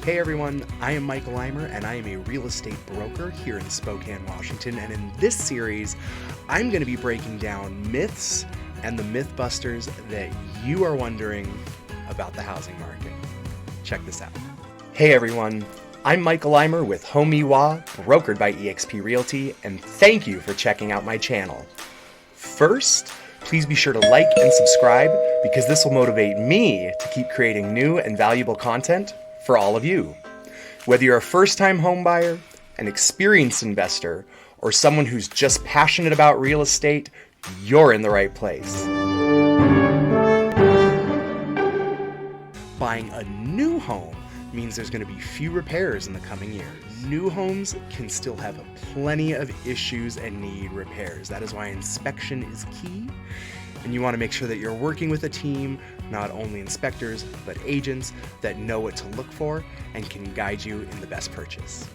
Hey everyone, I am Michael Eimer and I am a real estate broker here in Spokane, Washington. And in this series, I'm going to be breaking down myths and the mythbusters that you are wondering about the housing market. Check this out. Hey everyone, I'm Michael Eimer with homemewa, brokered by eXp Realty, and thank you for checking out my channel. First, please be sure to like and subscribe because this will motivate me to keep creating new and valuable content for all of you. Whether you're a first-time homebuyer, an experienced investor, or someone who's just passionate about real estate, you're in the right place. Buying a new home means there's going to be few repairs in the coming years. New homes can still have plenty of issues and need repairs. That is why inspection is key. And you want to make sure that you're working with a team, not only inspectors, but agents that know what to look for and can guide you in the best purchase.